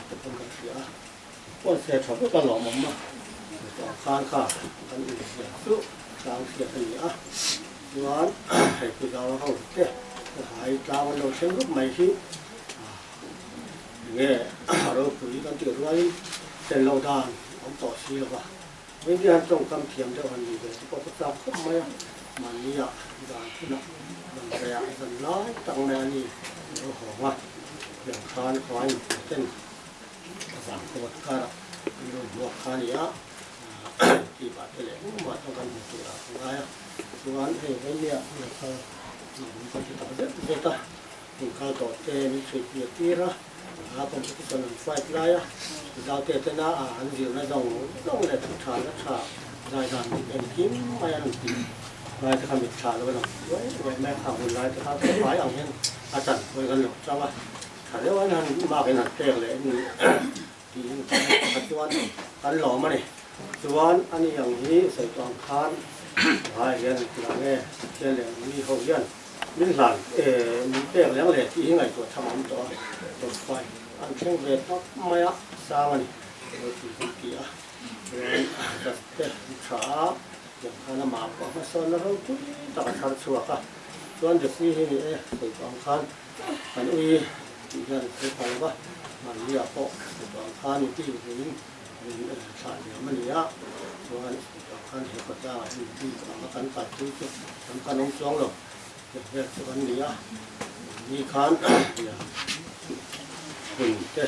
เป็นกันเสียว่าเสียชอบก็หล่อมันมาต่อข้างขากันอื่นเสียสู้กลางเสียกันเนี่ยย้อนให้คุยเราเขาเจ้หายกลางเราเชื่อรูปใหม่ที่เนี่ยเราคุยกันเกี่ยวกับเป็นเราดานของต่อชีหรอวะวิญญาณจงคำเทียมเท่านั้นดีเลยพอพระเจ้าขึ้นมามันนี่อ่ะดานขึ้นอ่ะมันแรงมันร้ายตั้งแนวนี้เราหอมว่าอย่างคานควายเต้นสามตัวข้าเราบวกคานี่อ่ะที่บาดไปเลยมาต้องการตัวเราไงอ่ะส่วนให้ไว้เนี่ยเขาคนที่ต่อเด็ดเด็ดอ่ะเขาต่อเต้นช่วยเกี่ยวที่ละคนที่คนไฟไล่อะดาวเตะน่าอันเดียวน่าต้องเลยทุกชาติชาได้ทำเป็นกินไม่อันตีได้จะทำเป็นชาแล้วก็ต้องไว้แม่ข้าวคนได้จะทำเป็นไฟเอาเงี้ยอาจารย์คุยกันหรอกจ้าว่าถ้าเรียกว่านั้นมาเป็นหัดเตะเลยนี่ที่ปัจจุบันกันหล่อมาเนี่ยส่วนอันนี้อย่างนี้ใส่ตองคานหายเงี้ยหลังเงี้ยเช่นอย่างนี้เขาเงี้ยมินหลังมีเตะแล้วเลยที่ยังไงตัวทำตัวไฟอันเช่นเวทก็ไม่อะสามันเราถือที่เกียร์จะเตะขาอย่างขนาดมาก็มาสอนเราทุกตัดขาดชัวร์ค่ะส่วนเด็กนี่นี่ใส่ตองคานอันอุ้ยที่นั่นคือไปว่ามันเรียกก็ใส่ตองคานที่นี่ชาเนี่ยมันเนี่ยส่วนตองคานเห็นก็จะที่ทำกันตัดที่ทำกันน้องจ้องหรอกเด็กๆส่วนนี้มีคานคุณเจ้า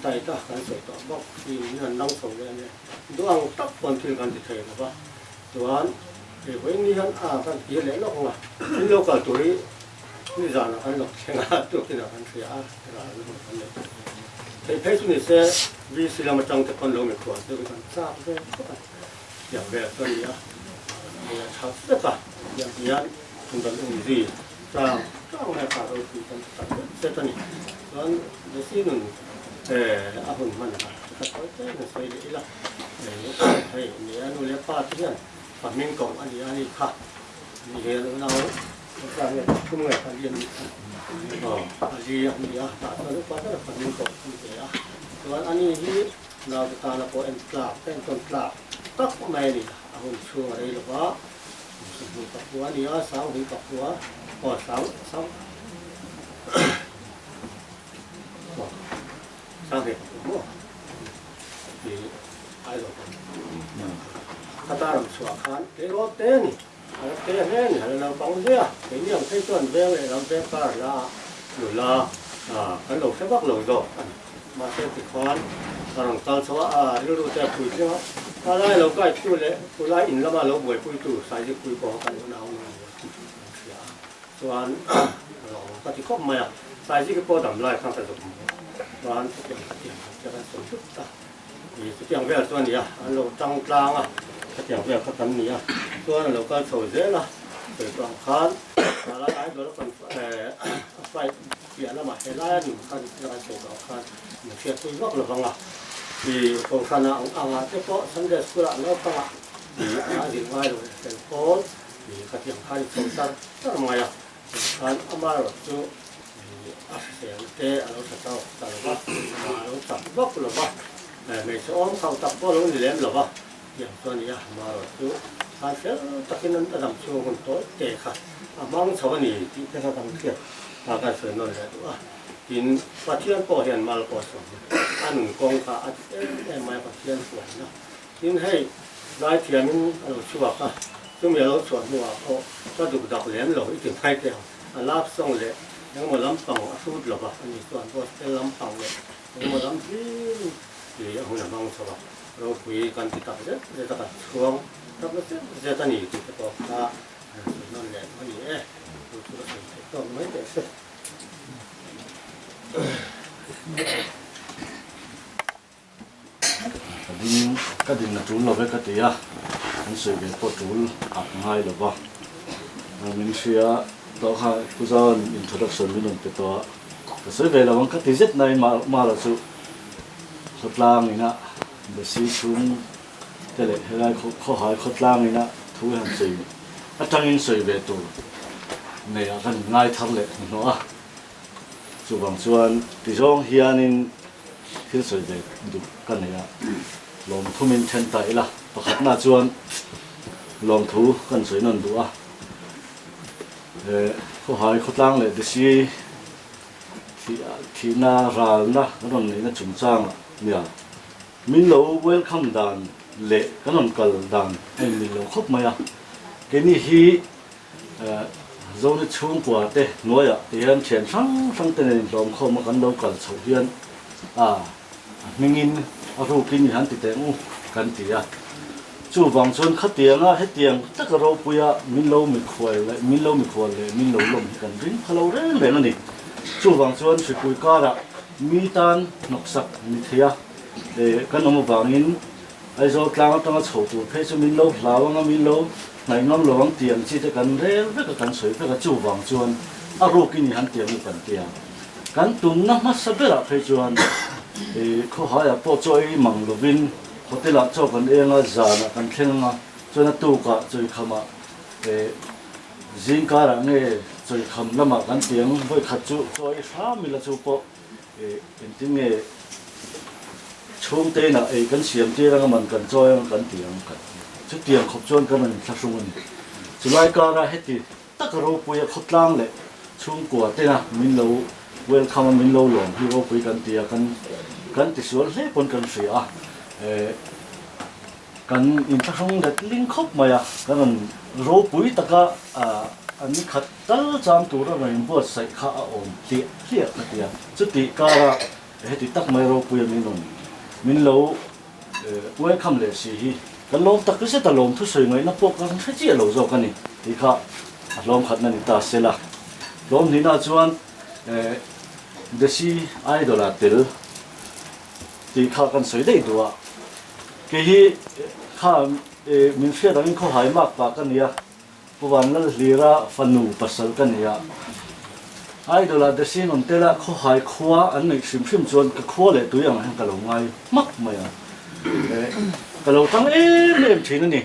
ไต่ตาการสวยต่อบอกที่นั่นนั่งส่งเลยเนี่ยดวงตับคนที่การติดเทนะว่าส่วน với ni hắn cái kia lẽ nó không à cái lâu cả tuổi ni già nó hắn lộc cái ngã tuổi cái nào hắn phải cái là nó thấy chúng này sẽ vì sự làm trong cái con lâu mình qua tôi còn xa cáiอย่างแบบตัวนี้เนี่ยชัดสักอ่ะอย่างนี้คุณต้องมีgìจ้างให้ขาเราคุยกันสักเสร็จตัวนี้แล้วเดี๋ยวสิ่งหนึ่งอาหุ่นมันอ่ะถ้าเขาเจอหนึ่งใส่เลยละให้เนี่ยนู่นเลี้ยป้าที่นั่นปัดมิ่งกล่องอันนี้ค่ะนี่เห็นเราการเนี่ยทุ่มเงินการเรียนอันนี้ตัดตัวลูกป้าก็ปัดมิ่งกล่องนี่เองส่วนอันนี้ที่เราจะการเราพอเอ็นกราบเป็นต้นกราบตักไม่ดีอาหุ่นชัวร์เลยหรือว่าหุ่นกับหัวนี่สาวหุ่นกับหัวสาวสาวเหตุที่ไอ้เราถ้าตามชัวร์ขันเตะรถเตะนี่เตะแน่นี่เราบังเสียเรื่องที่ต้นเบี้ยเลยเราเบี้ยป้าละหรือละกันหลงแค่วักหลงดอกมาเตะติดคอนตอนตอนชัวร์รู้แต่คุยใช่ไหมถ้าได้เราก็ช่วยเลยคุยไล่อินแล้วมาเราบ่อยคุยตู่ใส่จะคุยบอกกันเอาส่วนเราก็ที่ครบมาใส่ที่ก็พอดำไล่ข้างแต่สมร้านทุกอย่างจะเป็นสมชุดตาอีทุกอย่างแบบส่วนนี้เราจังกลางทุกอย่างแบบเขาทำนี้ส่วนเราก็โซ่เจ๊ละเปิดกลางคันอะไรไอ้ตัวเราเป็นไฟเปลี่ยนแล้วมาให้ไล่หนึ่งคันเราโซ่กลางคันเหมือนเสียคุยวักหรือเปล่าที่กองคันอ่างเฉพาะสังเกตกุหลาบแล้วก็ที่ดิ่งไว้เลยเป็นโพสที่ขัดอย่างคันสมศักดิ์ทำไมคันอามาร์จูเสียงเตะเราจะต้องตัดว่าเราตัดวักหรือว่าไม่ใช่อ้อมเขาตัดก็เราเลี้ยงหรือว่าอย่างตัวนี้มาร์จูคันเสียตะกี้นั้นระดับช่วงคนโตเตะค่ะมังชาวนี้ที่เขาทำเกี่ยวกับการเสนอเลยว่ากินปัจจัยพอเห็นมาแล้วก็สมอันกองขาอันไม่ปัจจัยสวยนะกินให้ได้เทียนเราชัวร์ค่ะซึ่งมีเราสวนหัวเขาก็ดูดอกเหรียญเราอีกถึงให้เดียวลาบส่งเลยยังมาล้ำปังสูดหรอปะอันนี้ส่วนก็เป็นล้ำปังเลยยังมาล้ำที่หรือหัวหน้าบังสบเราคุยกันติดต่อจะตัดช่วงถ้าไม่เสร็จจะตัดหนีติดต่อค่ะนั่นแหละอันนี้ดูตัวเองต้องไม่เสร็จcái đình là trốn là với cái tía anh sử dụng có trốn áp ngay là vâng mình sẽ đó hai cứ giờ introduction mình làm cái đó cái sử về là vâng cái tía rất này mà là sự khất lang này nè để sử dụng cái này hay là khó hỏi khất lang này nè thu hàng sử cái trang in sử về tụ này là gần ngay thằng lệ nó chủ bằng chuan thì trong hiện in khi sử về được cái này lòng thu mình chân tay là và khát na chuan lòng thu cần sấy nón đũa có hai khát lang lại để khi na ra na cái nón này nó trúng trang nè mình lâu welcome dan lệ cái nón cල් dan em mình lâu khóc mày cái này hi dấu nó chung qua thế nói thì anh chèn sang tên lòng không mà cái lâu cl sầu hiền mình in rồi kinh nghiệm thì tiếng cần gì chú vàng xuân khát tiếng hết tiếng tất cả rồi bây giờ mình lâu mình khỏe lại mình lâu lòng cần dính khá lâu đấy vậy này chú vàng xuân phải cùi cá đã mi tan nọc sặc mi thia để cái nó một vàng in ai rồi làm trong cái sổ tủ phê cho mình lâu lão ngang mình lâu này ngang lâu tiền chỉ để cần đấy rất là cần sấy cái chú vàng xuân rồi kinh nghiệm tiếng mình cần tiền cần tụm năm mắt sắp là phê xuân thìเขาหายพอช่วยมังลวินเขาติละช่วยกันเองอ่ะจานะกันเข่งอ่ะช่วยนัดตู้ก็ช่วยคำอ่ะจิงการะเนี่ยช่วยคำละมากันเตียงไว้ขัดจุช่วยสามีละจุปะเป็นที่เนี่ยช่วงเต้น่ะกันเสียมเต้แล้วมันกันช่วยกันเตียงกันชุดเตียงขบชวนกันมันทักษะมันจุดไล่การะเฮติตักรูปุยขดล่างเลยช่วงกว่าเต้น่ะมินเราเวลคำมินเราหลงที่เราคุยกันเตียกันติดส่วนเล็บปนกันเสียกันอินทรงเด็ดลิงคบมากันเราปุยตะกะอันนี้ขัดตั้งจามตัวเราไม่บวชใส่ข้าอมเลี้ยกันเตียจุดที่การะเฮติตักไม่เราปุยมินเราเวลคำเลยสิ kan lom tak se ta lom thu soi ngai na pok kan thchi lo zo kan ni ti kha lom khat na ni ta sela lom ni na chuan desi idol atel ti kha kan soi dei duwa ke hi kha min fia dang kho hai mak pa kan ya puwan lal lira fanu pasal kan ya idol a desi non tela kho hai khwa an nei sim sim chuan ka khwa le tu yang han ka lo ngai mak mai a ka lo tang em thin ni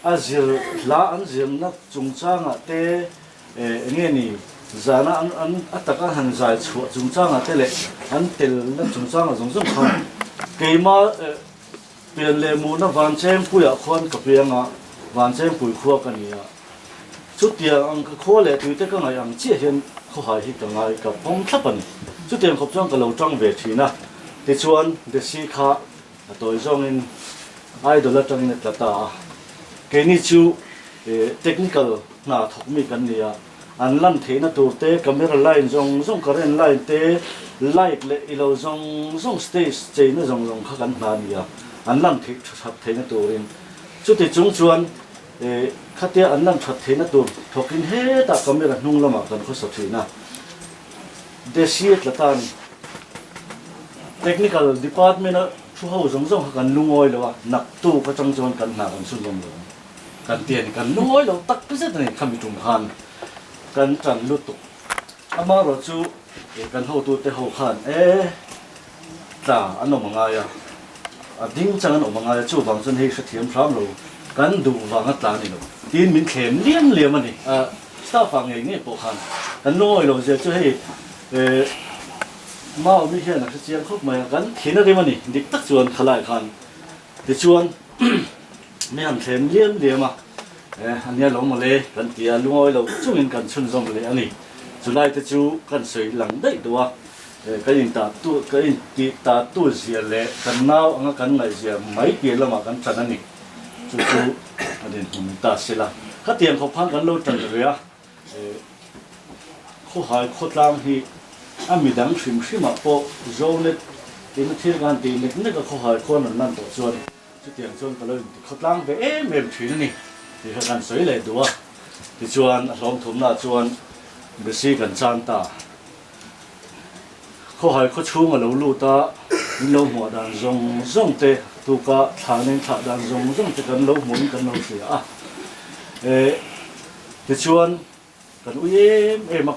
a zir la an zir na chung changa te nge ni zana an ataka han zai chu chung changa te le an tel na chung changa zong zong kham keima pian le mu na van chem puya khon ka pianga van chem pui khuwa ka ni a chu tia ang ka kho le tu te ka ngai ang chi hian kho hai hi ka ngai ka pom thapan chu tiang khop chang ka lo tang ve thina ti chuan de si kha toy zong in idol atang ne tlata ke ni chu technical na thok mi kan nia an lan theina tur te camera line zong current line te light le ilo zong stage chain zong kha kan na nia an lan thik thap theina turin chu ti chung chuan khatia an lan that theina tur thokin he ta camera hnung lama kan kho sa thina de si tlatan technical department thu ho zong kan lungoi lo nak tu ka chang chuan kan na kan sun lom lo kan tiền kan lungoi lo tak pu se ni khami tung khan kan chan lu tu ama ro chu kan ho tu te ho khan ta ano manga ya a ding chang ano manga ya chu wang chun he sa thiam thram lo kan du wang atla ni lo tin min khem liam ani staff ang nge po khan kan lungoi lo je chu he mau mi hian a chiang khop mai kan thina ri mani dik tak chuan khalai khan ti chuan me han thlem liam a ania lo mo le kan tia lungoi lo chungin kan chun zom le ani chulai te chu kan soi lang dei duwa kan in ti ta tu zia le kan nau anga kan ngai zia mai ke lama kan chan ani chu adin hum ta sila ka tiang khop phan kan lo tan ria kho hai khotlang hi ami dang shim po zonet tin thir gan ti ne ka kho hai khon nan to chuan chu tiang chuan ka lo khotlang ve em thin ni ti kan soi le duwa ti chuan a hlom thum na chuan besi kan chan ta kho hai kho chung a lo lu ta lo mo dan zong te tu ka thanen tha dan zong te kan lo mun kan lo sia a ti chuan kan em a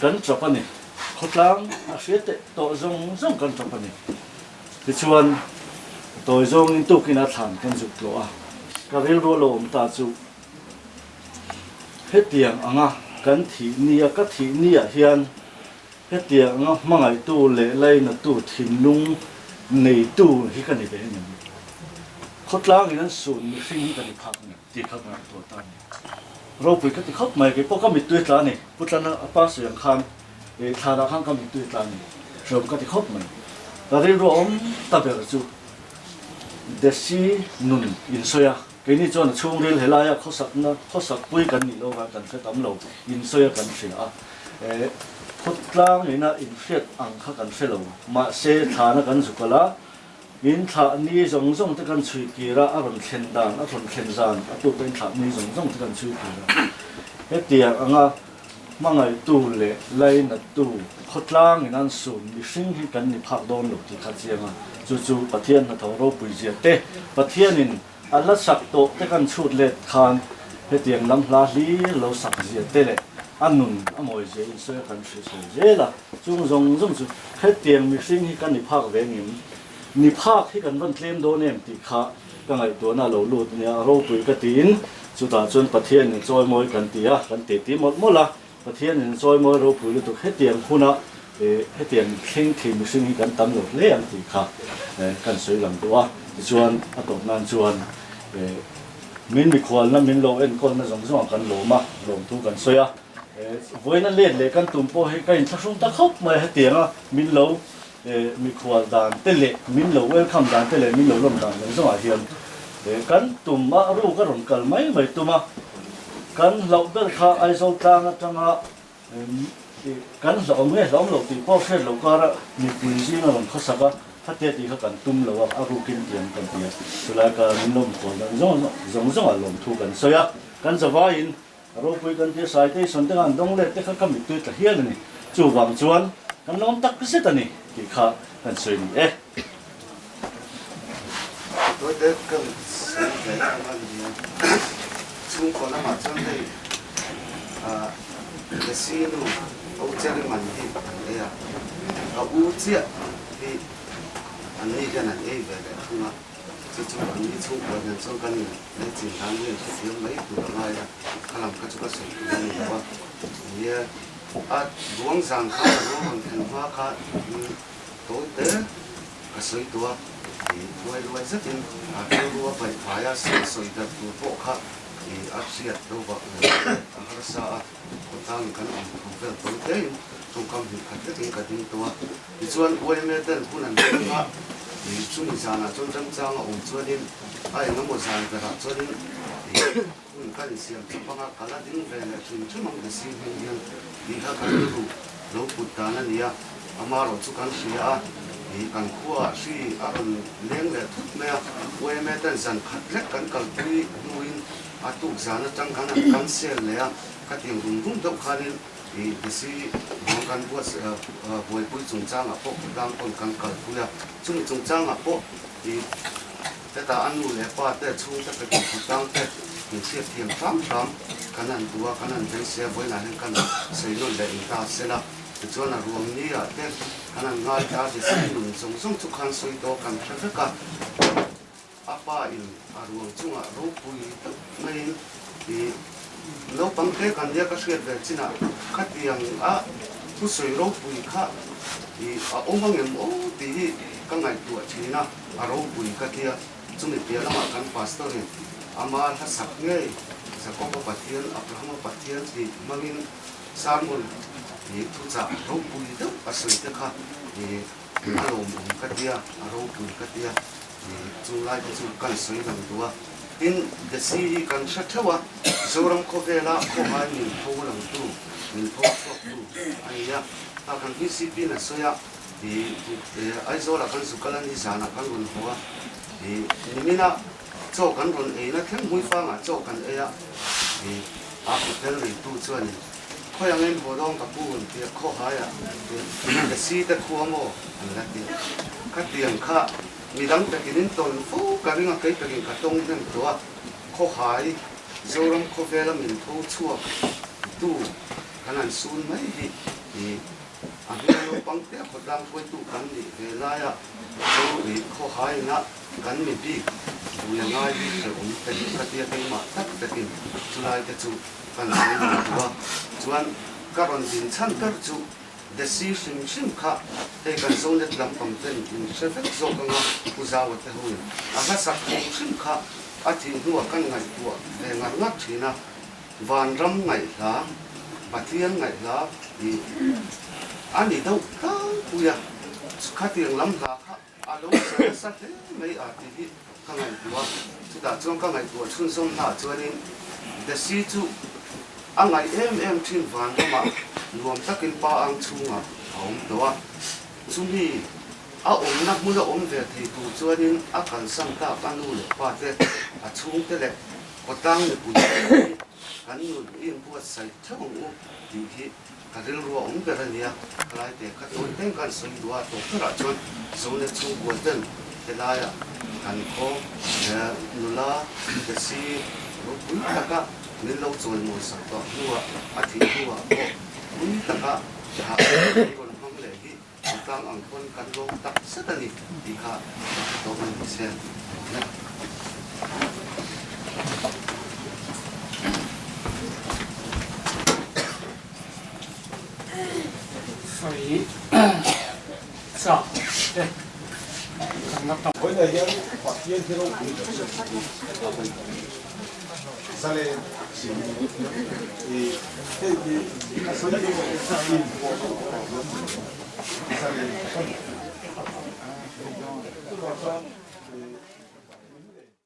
kan chapani khotlang a fiate to zong kan chapani ti chuan toy zong in tu kina than kan juk lo a ka rel ro lo ta chu hetiang anga kan thi nia ka thi nia hian hetiang anga mangai tu le lai na tu thin lung nei tu hi kan ni be ni khotlang in sun mi fing kan ni phak ni ti khak na to ta ni ro pui ka ti khop mai ke po ka mi tu tla ni putlana apa siang khan thà ra khang ka mi tu tla ni ro ka ti khop mai ka rel ro ta be chu desi nun in soya cái này cho nó chung lên hay là khó sắc quay cần gì đâu mà cần phải tắm lâu in soi cần phải hốt lang này na in phết ăn khác cần phải lâu mà xe thà nó cần giúp là in thà ni giống thì cần chui kia ra còn khen đàn còn khen giàn tụ bên thà ni giống thì cần chui kia ra hết tiền ăn mang ngày tu lệ lấy nát tu hốt lang này nan sùn đi sinh thì cần đi phạt đòn lục thì khát ziang chú bát thiên là thầu rô bùi ziệt tê bát thiên in Allah sak to te kan chut le khan he tiang lam la li lo sak je te le anun amoi je in so kan se je la chung zong chu he tiang mi sing hi kan ni phak ve ni phak hi kan van tlem do nem ti kha ka ngai to na lo lut nia ro pui ka tin chu ta chun pathian ni choi moi kan ti a kan te ti mo la pathian ni choi moi ro pui tu he tiang khuna he tiang kheng thi mi sing hi kan tam lo le ang ti kha kan soi lam to a chuan a to nan chuan min mi khwal na min lo en kon na zong kan lo ma lom tu kan soya voina le kan tum po he kan thasung ta khop mai ha tianga min lo mi khwal dan te le min lo welcome dan te le min lo lom dan zong a hian kan tum ma ru ka ron kal mai tuma kan lo ber kha ai so tanga kan lo me lo ti po fe lo ka ra mi pui ji na ron khosaka phát tiết thì các cần tum lâu à ru kinh tiền cần tiền rồi là cần lom còn giống à lom thu cần soi à cần giờ vai in ru quy cần tiết sai thế xong tiếng Anh đông lệ thế các cầm tuổi cả hiền này chủ vàng chuan cần lom tắc cái gì này thì khá cần soi này tôi tới cần soi cái này chung còn làm chân đây cái gì luôn ông chơi mình thì đây à u chia thì anh ấy cái này về đấy không ạ chứ chúng anh ấy chung của nhân trong cái này để chuyển sang những cái tiếng mấy từ đó lại là làm cái chỗ sự cái này đó thì buông rằng khá là buông thành hoa khá tối tới cái suy tua thì nuôi rất nhiều cái nuôi phải phải sợi đặt từ bộ khác thì áp siết đâu vào cái sao còn tăng cái này không phải tối tới trong công việc khác cái tiếng tua thì chuan quay mấy tênผู้นั้นก็thì chúng mình sang là trong trong trang ông chuan đi ai nó một sang cái đó chuan đi mình cái gì xem trong bao cái là tiếng về là chúng mình cái gì hiện thì các cái lúc bút ta nó đi mà rồi chúng con xia thì cần khua xí liếng là thút mẹ quay mấy tên sang khát lết cần cần tuy nuôi tụ giá nó chẳng cần xe lẻ cái tiếng rung đâu khai lên thì si mong cần buat buổi buổi trung trang à bộ đang còn cần cần buổi chúng mình trung trang à bộ thì cái ta ăn uống lẽ qua tới chung tất cả các cuộc đang tới mình sẽ thiềm phám cái này đua cái này đến xe với này cái này xây luôn để ta sẽ là thì cho là ruộng ní à tới cái này ngay ta thì xây luôn giống giống chục khăn xây to cần phải cả apa in ruộng chung à rau bùi mấy thì lâu bằng thế cần nhớ các chuyện về chứ nào các tiếngผู้สวยรู้ปุยค่ะที่องค์บางอย่างโอ้ที่ก็ไงตัวชีนะรู้ปุยก็ที่จุดนี้เดียวเราการพาสต์เนี่ยอามาถ้าสักเงี้ยสักก็ปัจเจียนอัปรามาปัจเจียนที่มันมีสามคนที่ทุกจากรู้ปุยตัวอาศัยเด็กค่ะที่อารมณ์ก็ที่รู้ปุยก็ที่จุดไล่จุดกันสวยลำตัวอินเดซี่กันชัดเท่าว่าส่วนของเวลาของมันมีโพลังตัวมีโพชอบตัวอันนี้ถ้ากันที่สิบปีน่ะสวยที่ไอ้โซล่ากันสุขลันที่สานะกันรุนหัวที่นี่นะโจกันรุนเองนะแค่ไม่ฟังโจกันเองที่อาคุเตอร์เลยตู้ชวนเขายังเล่นหัวร้องกับผู้คนที่เขาหายที่เดซี่แต่ขัวโม่อันนั้นที่ข้าเตียงข้ามีดังแต่กินตอนฟูการิงก็แต่กินกระตงนั่นตัวเขาหายโจรมเขาเวลามีโพชั่วตู้ขนาดซูนไม่ดีอันนี้เราปังเตะคนดังช่วยตู้กันดีเวลาโจดีเขาหายนะกันไม่ดีดูยังไงดีแต่ผมเป็นกระเทียมมาทักแต่กินสุดท้ายจะจูกันไม่ดีตัวส่วนการันตีชั้นก็จูเดซี่ชิมค่ะแต่การส่งเด็ดลำปั๊มเต้นอินเชฟเซอร์กันว่าผู้สาวแต่หุ่นอาจจะสักชิมค่ะอาทิตย์หัวกันไงตัวแต่งานงัดทีนะวันรำไงล่ะปะเทียนไงล่ะอันนี้เท่าปุยข้าเตียงลำลาค่ะอารมณ์เสียสักไม่อาทิตย์ข้างไงตัวสุดท้ายช่วงข้างไงตัวชุนส่งหน้าจวนนี้เดซี่จูอันไงทิ้งวันก็มารวมสักกินปลาอังชุ่งเอาตัวชุ่มนี่นักมือเวทีตัวจวนนี้กันสังกัดกันนู่นป้าเจ้ชุ่งเจ้าเล็กก็ตั้งในปุยกันนู่นอินพวดใส่ช่องดีที่กันเรื่องรัวเป็นอะไรเนี่ยกลายเป็นกันตัวเต็งกันสวยตัวตัวกระชวนส่วนในชุ่งปวดเต้นเวลากันโค้นุลาเดซี่รูปุยตะกะนี่เราจวนมือสักตัวหัวอาทิตย์หัวปุยตะกะหาคนห้องเลยที่ตั้งอังคนกันลงตักสักนิดดีค่ะตัวมันเสียนะ所以是啊，对，可能到。我那天把天天都回去了，三嘞，所以，三嘞。